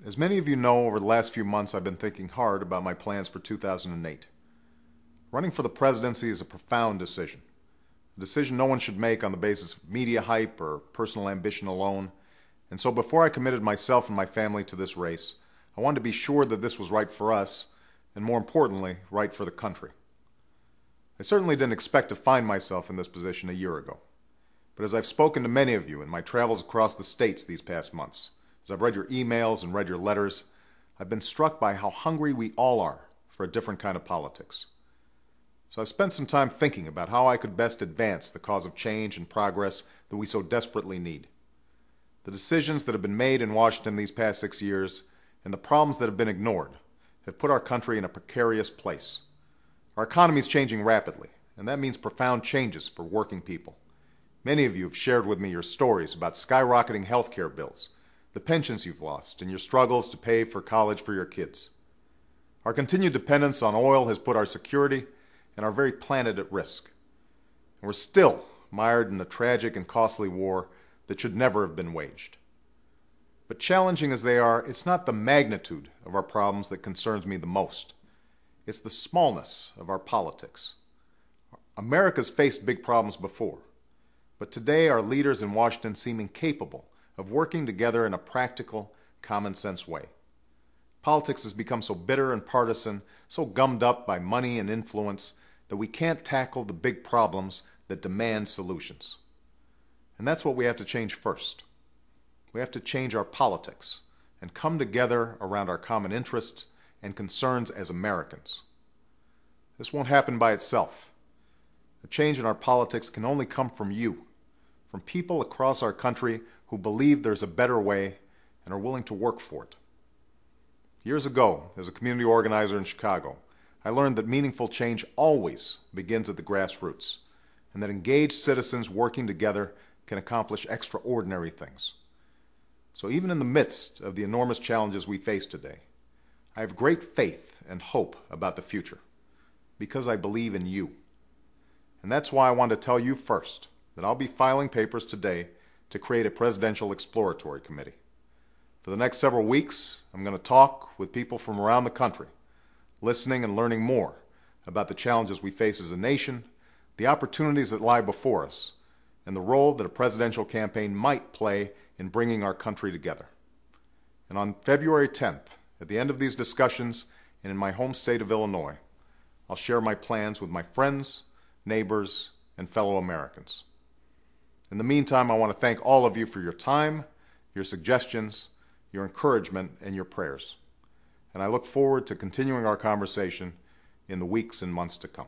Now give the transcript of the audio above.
As many of you know, over the last few months I've been thinking hard about my plans for 2008. Running for the presidency is a profound decision. A decision no one should make on the basis of media hype or personal ambition alone. And so before I committed myself and my family to this race, I wanted to be sure that this was right for us, and more importantly, right for the country. I certainly didn't expect to find myself in this position a year ago. But as I've spoken to many of you in my travels across the states these past months, as I've read your emails and read your letters, I've been struck by how hungry we all are for a different kind of politics. So I've spent some time thinking about how I could best advance the cause of change and progress that we so desperately need. The decisions that have been made in Washington these past 6 years and the problems that have been ignored have put our country in a precarious place. Our economy is changing rapidly, and that means profound changes for working people. Many of you have shared with me your stories about skyrocketing health care bills, the pensions you've lost, and your struggles to pay for college for your kids. Our continued dependence on oil has put our security and our very planet at risk. And we're still mired in a tragic and costly war that should never have been waged. But challenging as they are, it's not the magnitude of our problems that concerns me the most. It's the smallness of our politics. America's faced big problems before, but today our leaders in Washington seem incapable of working together in a practical, common-sense way. Politics has become so bitter and partisan, so gummed up by money and influence, that we can't tackle the big problems that demand solutions. And that's what we have to change first. We have to change our politics and come together around our common interests and concerns as Americans. This won't happen by itself. A change in our politics can only come from you, from people across our country who believe there's a better way and are willing to work for it. Years ago, as a community organizer in Chicago, I learned that meaningful change always begins at the grassroots, and that engaged citizens working together can accomplish extraordinary things. So even in the midst of the enormous challenges we face today, I have great faith and hope about the future, because I believe in you. And that's why I want to tell you first that I'll be filing papers today to create a presidential exploratory committee. For the next several weeks, I'm going to talk with people from around the country, listening and learning more about the challenges we face as a nation, the opportunities that lie before us, and the role that a presidential campaign might play in bringing our country together. And on February 10th, at the end of these discussions and in my home state of Illinois, I'll share my plans with my friends, neighbors, and fellow Americans. In the meantime, I want to thank all of you for your time, your suggestions, your encouragement, and your prayers. And I look forward to continuing our conversation in the weeks and months to come.